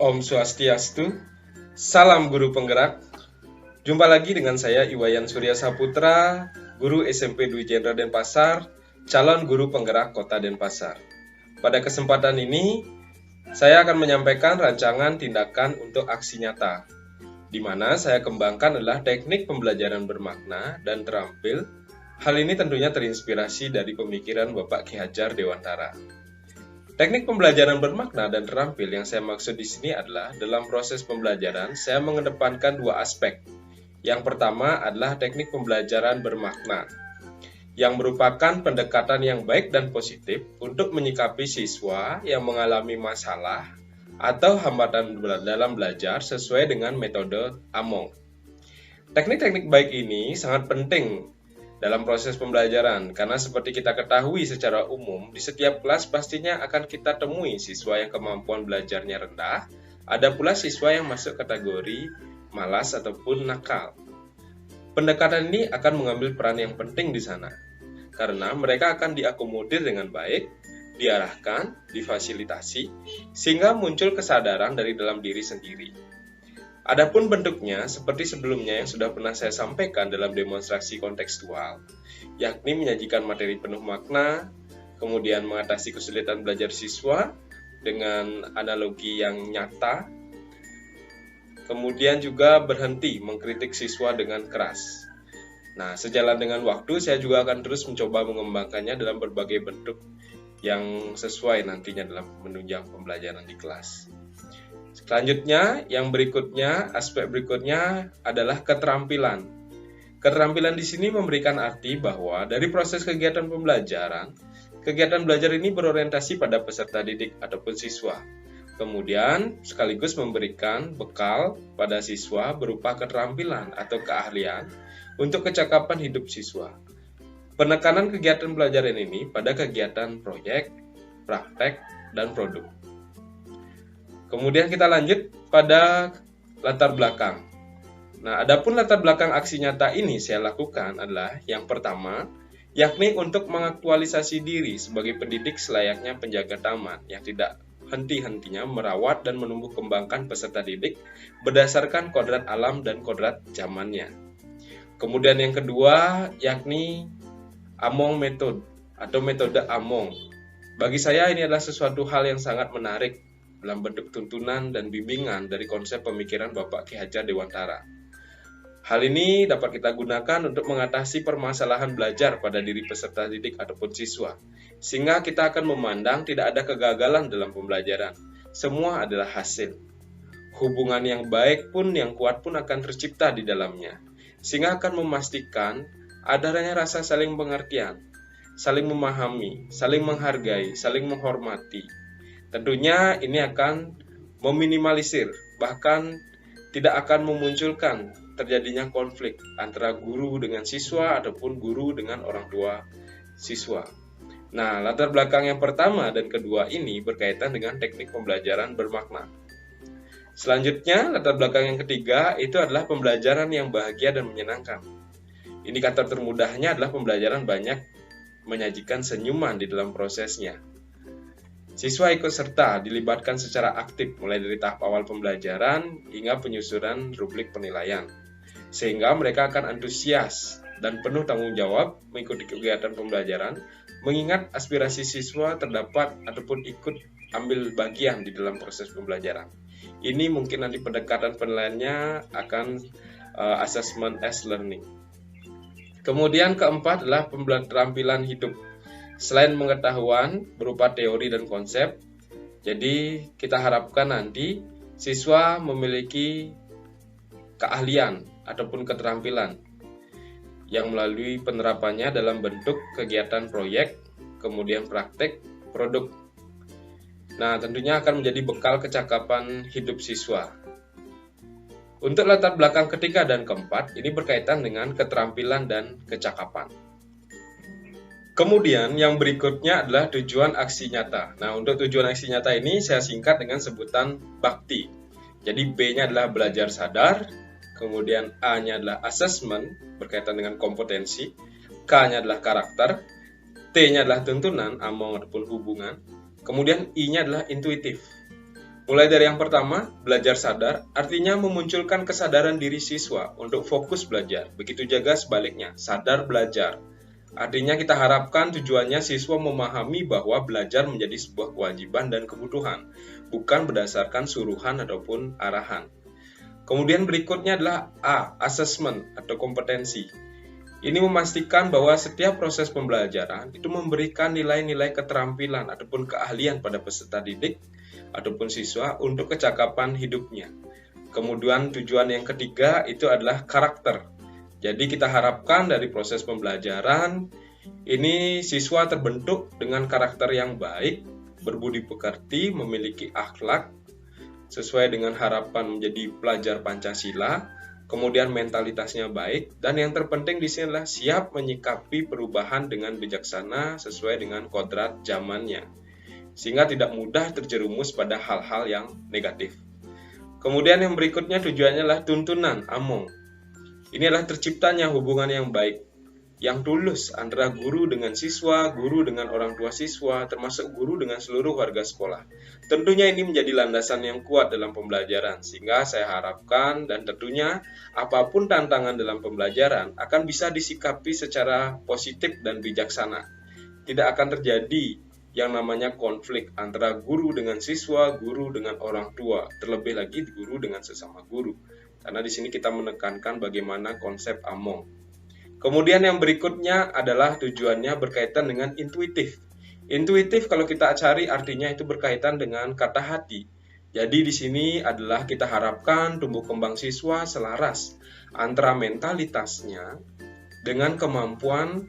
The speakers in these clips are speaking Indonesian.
Om Swastiastu, salam guru penggerak. Jumpa lagi dengan saya Iwayan Surya Saputra, guru SMP Dwi Jenderal Denpasar, calon guru penggerak Kota Denpasar. Pada kesempatan ini, saya akan menyampaikan rancangan tindakan untuk aksi nyata, di mana saya kembangkan adalah teknik pembelajaran bermakna dan terampil. Hal ini tentunya terinspirasi dari pemikiran Bapak Ki Hajar Dewantara. Teknik pembelajaran bermakna dan terampil yang saya maksud di sini adalah dalam proses pembelajaran saya mengedepankan dua aspek. Yang pertama adalah teknik pembelajaran bermakna, yang merupakan pendekatan yang baik dan positif untuk menyikapi siswa yang mengalami masalah atau hambatan dalam belajar sesuai dengan metode Among. Teknik-teknik baik ini sangat penting dalam proses pembelajaran, karena seperti kita ketahui secara umum, di setiap kelas pastinya akan kita temui siswa yang kemampuan belajarnya rendah, ada pula siswa yang masuk kategori malas ataupun nakal. Pendekatan ini akan mengambil peran yang penting di sana, karena mereka akan diakomodir dengan baik, diarahkan, difasilitasi, sehingga muncul kesadaran dari dalam diri sendiri. Adapun bentuknya, seperti sebelumnya yang sudah pernah saya sampaikan dalam demonstrasi kontekstual, yakni menyajikan materi penuh makna, kemudian mengatasi kesulitan belajar siswa dengan analogi yang nyata, kemudian juga berhenti mengkritik siswa dengan keras. Nah, sejalan dengan waktu, saya juga akan terus mencoba mengembangkannya dalam berbagai bentuk yang sesuai nantinya dalam menunjang pembelajaran di kelas. Selanjutnya, aspek berikutnya adalah keterampilan. Keterampilan di sini memberikan arti bahwa dari proses kegiatan pembelajaran, kegiatan belajar ini berorientasi pada peserta didik ataupun siswa. Kemudian, sekaligus memberikan bekal pada siswa berupa keterampilan atau keahlian untuk kecakapan hidup siswa. Penekanan kegiatan pembelajaran ini pada kegiatan proyek, praktek, dan produk. Kemudian kita lanjut pada latar belakang. Nah, adapun latar belakang aksi nyata ini saya lakukan adalah yang pertama, yakni untuk mengaktualisasi diri sebagai pendidik selayaknya penjaga taman yang tidak henti-hentinya merawat dan menumbuh kembangkan peserta didik berdasarkan kodrat alam dan kodrat zamannya. Kemudian yang kedua, yakni Among Method atau metode Among. Bagi saya ini adalah sesuatu hal yang sangat menarik dalam bentuk tuntunan dan bimbingan dari konsep pemikiran Bapak Ki Hajar Dewantara. Hal ini dapat kita gunakan untuk mengatasi permasalahan belajar pada diri peserta didik ataupun siswa, sehingga kita akan memandang tidak ada kegagalan dalam pembelajaran. Semua adalah hasil. Hubungan yang baik pun, yang kuat pun akan tercipta di dalamnya, sehingga akan memastikan adanya rasa saling pengertian, saling memahami, saling menghargai, saling menghormati. Tentunya ini akan meminimalisir, bahkan tidak akan memunculkan terjadinya konflik antara guru dengan siswa ataupun guru dengan orang tua siswa. Nah, latar belakang yang pertama dan kedua ini berkaitan dengan teknik pembelajaran bermakna. Selanjutnya, latar belakang yang ketiga itu adalah pembelajaran yang bahagia dan menyenangkan. Indikator termudahnya adalah pembelajaran banyak menyajikan senyuman di dalam prosesnya. Siswa ikut serta dilibatkan secara aktif mulai dari tahap awal pembelajaran hingga penyusunan rubrik penilaian, sehingga mereka akan antusias dan penuh tanggung jawab mengikuti kegiatan pembelajaran, mengingat aspirasi siswa terdapat ataupun ikut ambil bagian di dalam proses pembelajaran. Ini mungkin nanti pendekatan penilaiannya akan assessment as learning. Kemudian keempat adalah keterampilan hidup. Selain pengetahuan berupa teori dan konsep, jadi kita harapkan nanti siswa memiliki keahlian ataupun keterampilan yang melalui penerapannya dalam bentuk kegiatan proyek, kemudian praktek, produk. Nah, tentunya akan menjadi bekal kecakapan hidup siswa. Untuk latar belakang ketiga dan keempat, ini berkaitan dengan keterampilan dan kecakapan. Kemudian yang berikutnya adalah tujuan aksi nyata. Nah, untuk tujuan aksi nyata ini saya singkat dengan sebutan bakti. Jadi B-nya adalah belajar sadar, kemudian A-nya adalah assessment berkaitan dengan kompetensi, K-nya adalah karakter, T-nya adalah tuntunan, among ataupun hubungan, kemudian I-nya adalah intuitif. Mulai dari yang pertama, belajar sadar, artinya memunculkan kesadaran diri siswa untuk fokus belajar. Begitu juga sebaliknya, sadar belajar. Artinya kita harapkan tujuannya siswa memahami bahwa belajar menjadi sebuah kewajiban dan kebutuhan, bukan berdasarkan suruhan ataupun arahan. Kemudian berikutnya adalah A, assessment atau kompetensi. Ini memastikan bahwa setiap proses pembelajaran itu memberikan nilai-nilai keterampilan ataupun keahlian pada peserta didik ataupun siswa untuk kecakapan hidupnya. Kemudian tujuan yang ketiga itu adalah karakter. Jadi kita harapkan dari proses pembelajaran ini siswa terbentuk dengan karakter yang baik, berbudi pekerti, memiliki akhlak sesuai dengan harapan menjadi pelajar Pancasila, kemudian mentalitasnya baik, dan yang terpenting di sini adalah siap menyikapi perubahan dengan bijaksana sesuai dengan kodrat zamannya, sehingga tidak mudah terjerumus pada hal-hal yang negatif. Kemudian yang berikutnya tujuannya adalah tuntunan Among. Ini adalah terciptanya hubungan yang baik, yang tulus antara guru dengan siswa, guru dengan orang tua siswa, termasuk guru dengan seluruh warga sekolah. Tentunya ini menjadi landasan yang kuat dalam pembelajaran, sehingga saya harapkan dan tentunya apapun tantangan dalam pembelajaran akan bisa disikapi secara positif dan bijaksana. Tidak akan terjadi yang namanya konflik antara guru dengan siswa, guru dengan orang tua, terlebih lagi guru dengan sesama guru. Karena di sini kita menekankan bagaimana konsep Among. Kemudian yang berikutnya adalah tujuannya berkaitan dengan intuitif. Intuitif kalau kita cari artinya itu berkaitan dengan kata hati. Jadi di sini adalah kita harapkan tumbuh kembang siswa selaras antara mentalitasnya dengan kemampuan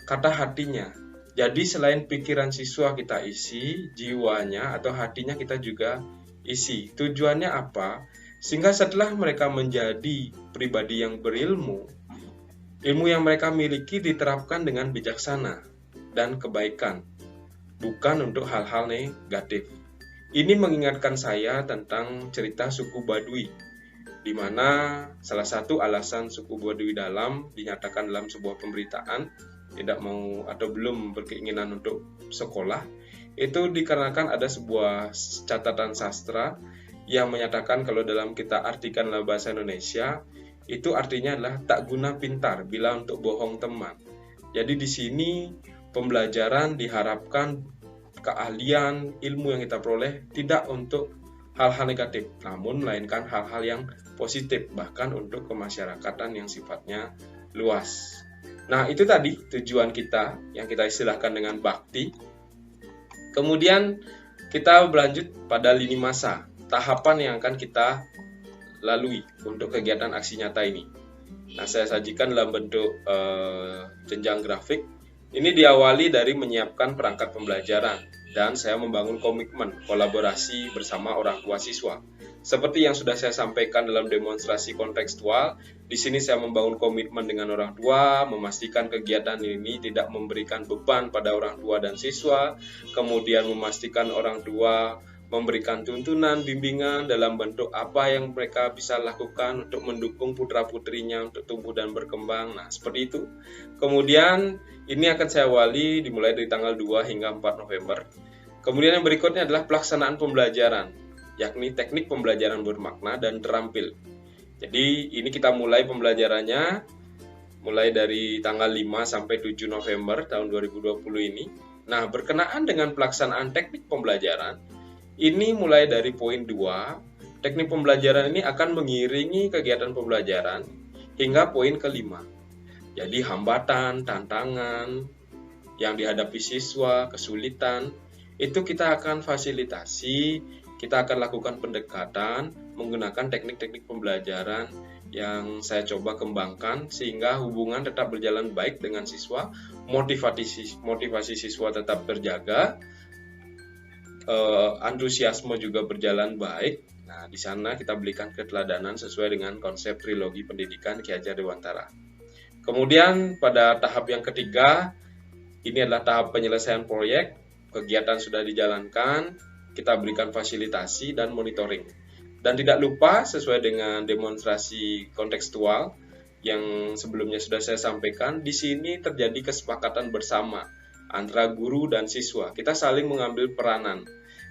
kata hatinya. Jadi selain pikiran siswa kita isi, jiwanya atau hatinya kita juga isi. Tujuannya apa? Sehingga setelah mereka menjadi pribadi yang berilmu, ilmu yang mereka miliki diterapkan dengan bijaksana dan kebaikan, bukan untuk hal-hal negatif. Ini mengingatkan saya tentang cerita suku Baduy, di mana salah satu alasan suku Baduy dalam dinyatakan dalam sebuah pemberitaan tidak mau atau belum berkeinginan untuk sekolah, itu dikarenakan ada sebuah catatan sastra yang menyatakan kalau dalam kita artikan dalam bahasa Indonesia, itu artinya adalah tak guna pintar bila untuk bohong teman. Jadi di sini pembelajaran diharapkan keahlian, ilmu yang kita peroleh tidak untuk hal-hal negatif, namun melainkan hal-hal yang positif, bahkan untuk kemasyarakatan yang sifatnya luas. Nah, itu tadi tujuan kita yang kita istilahkan dengan bakti. Kemudian kita berlanjut pada lini masa, tahapan yang akan kita lalui untuk kegiatan aksi nyata ini. Nah, saya sajikan dalam bentuk jenjang grafik. Ini diawali dari menyiapkan perangkat pembelajaran dan saya membangun komitmen kolaborasi bersama orang tua siswa. Seperti yang sudah saya sampaikan dalam demonstrasi kontekstual, di sini saya membangun komitmen dengan orang tua, memastikan kegiatan ini tidak memberikan beban pada orang tua dan siswa, kemudian memastikan orang tua memberikan tuntunan, bimbingan dalam bentuk apa yang mereka bisa lakukan untuk mendukung putra-putrinya untuk tumbuh dan berkembang. Nah, seperti itu. Kemudian, ini akan saya awali dimulai dari tanggal 2 hingga 4 November. Kemudian yang berikutnya adalah pelaksanaan pembelajaran, yakni teknik pembelajaran bermakna dan terampil. Jadi, ini kita mulai pembelajarannya mulai dari tanggal 5 sampai 7 November tahun 2020 ini. Nah, berkenaan dengan pelaksanaan teknik pembelajaran, ini mulai dari poin 2, teknik pembelajaran ini akan mengiringi kegiatan pembelajaran hingga poin kelima. Jadi hambatan, tantangan yang dihadapi siswa, kesulitan, itu kita akan fasilitasi, kita akan lakukan pendekatan menggunakan teknik-teknik pembelajaran yang saya coba kembangkan sehingga hubungan tetap berjalan baik dengan siswa, motivasi siswa tetap terjaga, antusiasme juga berjalan baik. Nah, di sana kita berikan keteladanan sesuai dengan konsep trilogi pendidikan Ki Hajar Dewantara. Kemudian pada tahap yang ketiga, ini adalah tahap penyelesaian proyek. Kegiatan sudah dijalankan, kita berikan fasilitasi dan monitoring. Dan tidak lupa sesuai dengan demonstrasi kontekstual yang sebelumnya sudah saya sampaikan, di sini terjadi kesepakatan bersama antara guru dan siswa. Kita saling mengambil peranan.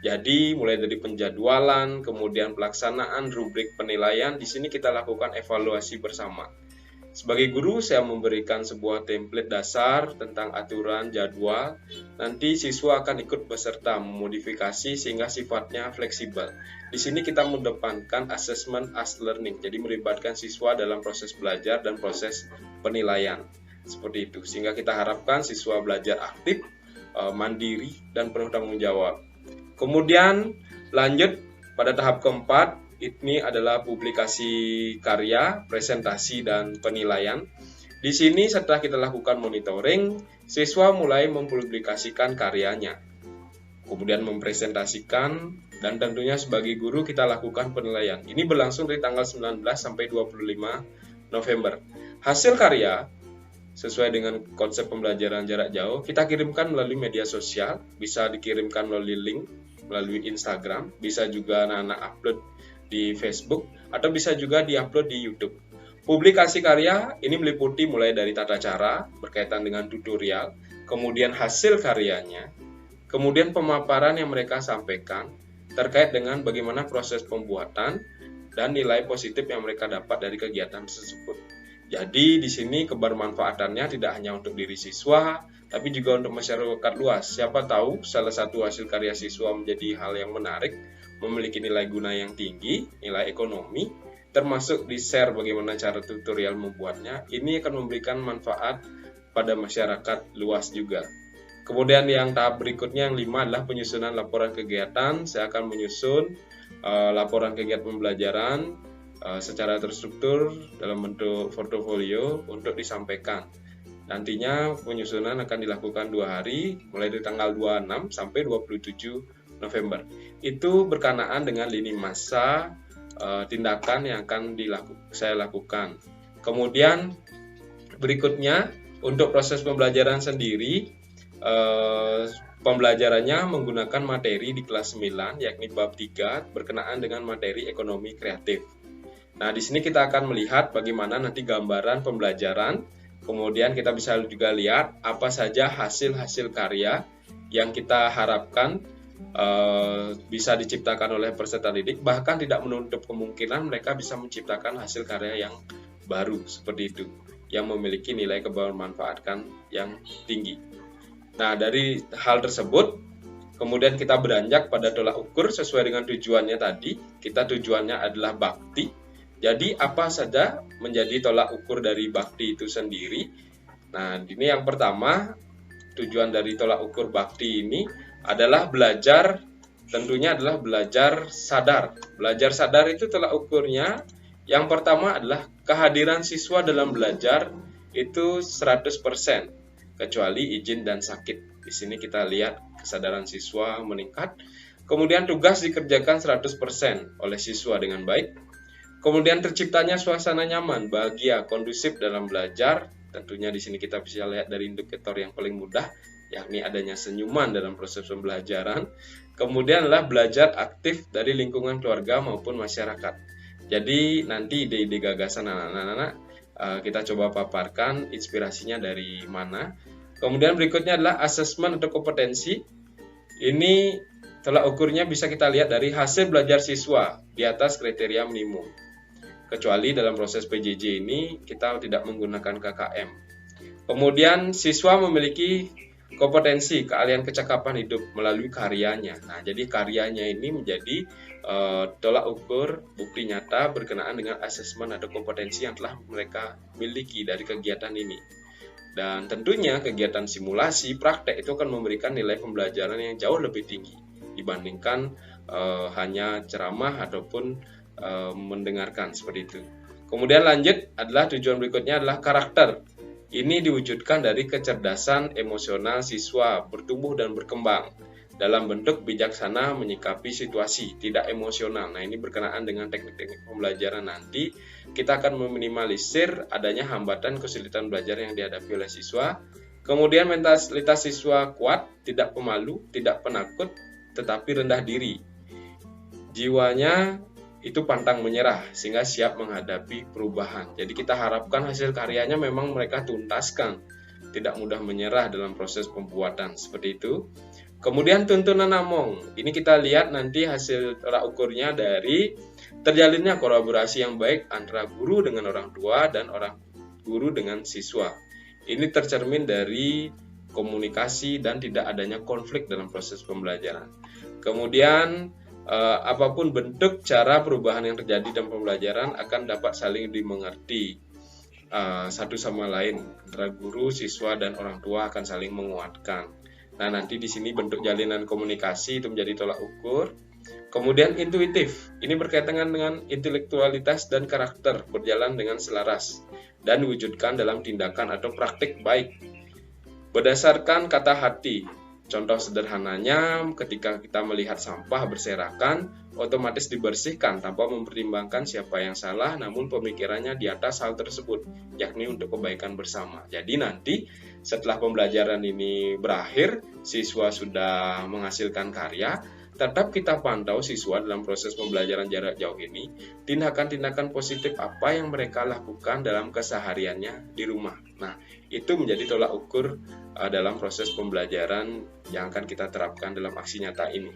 Jadi mulai dari penjadwalan, kemudian pelaksanaan, rubrik penilaian, di sini kita lakukan evaluasi bersama. Sebagai guru, saya memberikan sebuah template dasar tentang aturan jadwal. Nanti siswa akan ikut beserta memodifikasi sehingga sifatnya fleksibel. Di sini kita mengedepankan assessment as learning, jadi melibatkan siswa dalam proses belajar dan proses penilaian. Seperti itu, sehingga kita harapkan siswa belajar aktif, mandiri, dan penuh tanggung jawab. Kemudian lanjut pada tahap keempat, ini adalah publikasi karya, presentasi, dan penilaian. Di sini setelah kita lakukan monitoring, siswa mulai mempublikasikan karyanya, kemudian mempresentasikan, dan tentunya sebagai guru kita lakukan penilaian. Ini berlangsung dari tanggal 19 sampai 25 November. Hasil karya sesuai dengan konsep pembelajaran jarak jauh, kita kirimkan melalui media sosial, bisa dikirimkan melalui link, melalui Instagram, bisa juga anak-anak upload di Facebook, atau bisa juga diupload di YouTube. Publikasi karya ini meliputi mulai dari tata cara berkaitan dengan tutorial, kemudian hasil karyanya, kemudian pemaparan yang mereka sampaikan terkait dengan bagaimana proses pembuatan dan nilai positif yang mereka dapat dari kegiatan tersebut. Jadi di sini kebermanfaatannya tidak hanya untuk diri siswa, tapi juga untuk masyarakat luas. Siapa tahu salah satu hasil karya siswa menjadi hal yang menarik, memiliki nilai guna yang tinggi, nilai ekonomi, termasuk di-share bagaimana cara tutorial membuatnya. Ini akan memberikan manfaat pada masyarakat luas juga. Kemudian yang tahap berikutnya, yang 5 adalah penyusunan laporan kegiatan. Saya akan menyusun laporan kegiatan pembelajaran secara terstruktur dalam bentuk portofolio untuk disampaikan. Nantinya penyusunan akan dilakukan 2 hari, mulai dari tanggal 26 sampai 27 November. Itu berkenaan dengan lini masa tindakan yang akan saya lakukan. Kemudian berikutnya untuk proses pembelajaran sendiri, pembelajarannya menggunakan materi di kelas 9 yakni bab 3 berkenaan dengan materi ekonomi kreatif. Nah, di sini kita akan melihat bagaimana nanti gambaran pembelajaran. Kemudian kita bisa juga lihat apa saja hasil-hasil karya yang kita harapkan bisa diciptakan oleh peserta didik, bahkan tidak menutup kemungkinan mereka bisa menciptakan hasil karya yang baru seperti itu, yang memiliki nilai kebermanfaatan yang tinggi. Nah, dari hal tersebut, kemudian kita beranjak pada tolak ukur sesuai dengan tujuannya tadi. Kita tujuannya adalah bakti. Jadi apa saja menjadi tolak ukur dari bakti itu sendiri? Nah, ini yang pertama, tujuan dari tolak ukur bakti ini adalah belajar, tentunya adalah belajar sadar. Belajar sadar itu tolak ukurnya, yang pertama adalah kehadiran siswa dalam belajar itu 100%, kecuali izin dan sakit. Di sini kita lihat kesadaran siswa meningkat. Kemudian tugas dikerjakan 100% oleh siswa dengan baik. Kemudian terciptanya suasana nyaman, bahagia, kondusif dalam belajar. Tentunya di sini kita bisa lihat dari indikator yang paling mudah, yakni adanya senyuman dalam proses pembelajaran. Kemudian adalah belajar aktif dari lingkungan keluarga maupun masyarakat. Jadi nanti ide-ide gagasan anak-anak kita coba paparkan inspirasinya dari mana. Kemudian berikutnya adalah asesmen atau kompetensi. Ini tolak ukurnya bisa kita lihat dari hasil belajar siswa di atas kriteria minimum. Kecuali dalam proses PJJ ini kita tidak menggunakan KKM. Kemudian siswa memiliki kompetensi, keahlian, kecakapan hidup melalui karyanya. Nah, jadi karyanya ini menjadi tolak ukur bukti nyata berkenaan dengan asesmen atau kompetensi yang telah mereka miliki dari kegiatan ini. Dan tentunya kegiatan simulasi, praktek itu akan memberikan nilai pembelajaran yang jauh lebih tinggi dibandingkan hanya ceramah ataupun mendengarkan seperti itu. Kemudian lanjut adalah tujuan berikutnya adalah karakter. Ini diwujudkan dari kecerdasan emosional siswa bertumbuh dan berkembang dalam bentuk bijaksana menyikapi situasi, tidak emosional. Nah, ini berkenaan dengan teknik-teknik pembelajaran nanti. Kita akan meminimalisir adanya hambatan kesulitan belajar yang dihadapi oleh siswa. Kemudian mentalitas siswa kuat, tidak pemalu, tidak penakut, tetapi rendah diri. Jiwanya itu pantang menyerah sehingga siap menghadapi perubahan. Jadi kita harapkan hasil karyanya memang mereka tuntaskan, tidak mudah menyerah dalam proses pembuatan seperti itu. Kemudian tuntunan Namong. Ini kita lihat nanti hasil tolak ukurnya dari terjalinnya kolaborasi yang baik antara guru dengan orang tua dan orang guru dengan siswa. Ini tercermin dari komunikasi dan tidak adanya konflik dalam proses pembelajaran. Kemudian apapun bentuk cara perubahan yang terjadi dalam pembelajaran akan dapat saling dimengerti satu sama lain, antara guru, siswa, dan orang tua akan saling menguatkan. Nah, nanti di sini bentuk jalinan komunikasi itu menjadi tolak ukur. Kemudian intuitif, ini berkaitan dengan intelektualitas dan karakter berjalan dengan selaras dan diwujudkan dalam tindakan atau praktik baik. Berdasarkan kata hati, contoh sederhananya ketika kita melihat sampah berserakan, otomatis dibersihkan tanpa mempertimbangkan siapa yang salah, namun pemikirannya di atas hal tersebut, yakni untuk kebaikan bersama. Jadi nanti setelah pembelajaran ini berakhir, siswa sudah menghasilkan karya, tetap kita pantau siswa dalam proses pembelajaran jarak jauh ini, tindakan-tindakan positif apa yang mereka lakukan dalam kesehariannya di rumah. Nah, itu menjadi tolak ukur dalam proses pembelajaran yang akan kita terapkan dalam aksi nyata ini.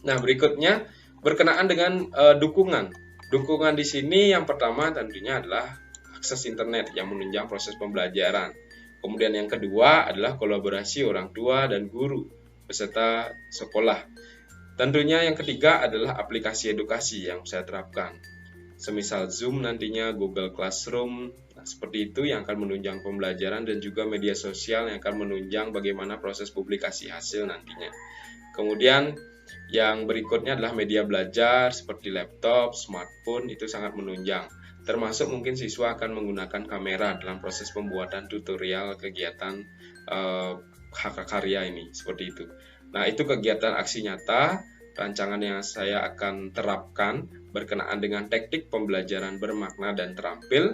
Nah, berikutnya berkenaan dengan dukungan. Dukungan di sini yang pertama tentunya adalah akses internet yang menunjang proses pembelajaran. Kemudian yang kedua adalah kolaborasi orang tua dan guru beserta sekolah. Tentunya yang ketiga adalah aplikasi edukasi yang saya terapkan. Semisal Zoom nantinya, Google Classroom, nah, seperti itu yang akan menunjang pembelajaran, dan juga media sosial yang akan menunjang bagaimana proses publikasi hasil nantinya. Kemudian yang berikutnya adalah media belajar seperti laptop, smartphone, itu sangat menunjang. Termasuk mungkin siswa akan menggunakan kamera dalam proses pembuatan tutorial kegiatan karya ini, seperti itu. Nah, itu kegiatan aksi nyata, rancangan yang saya akan terapkan berkenaan dengan teknik pembelajaran bermakna dan terampil.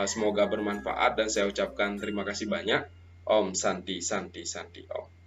Semoga bermanfaat dan saya ucapkan terima kasih banyak. Om Santi Santi Santi Om.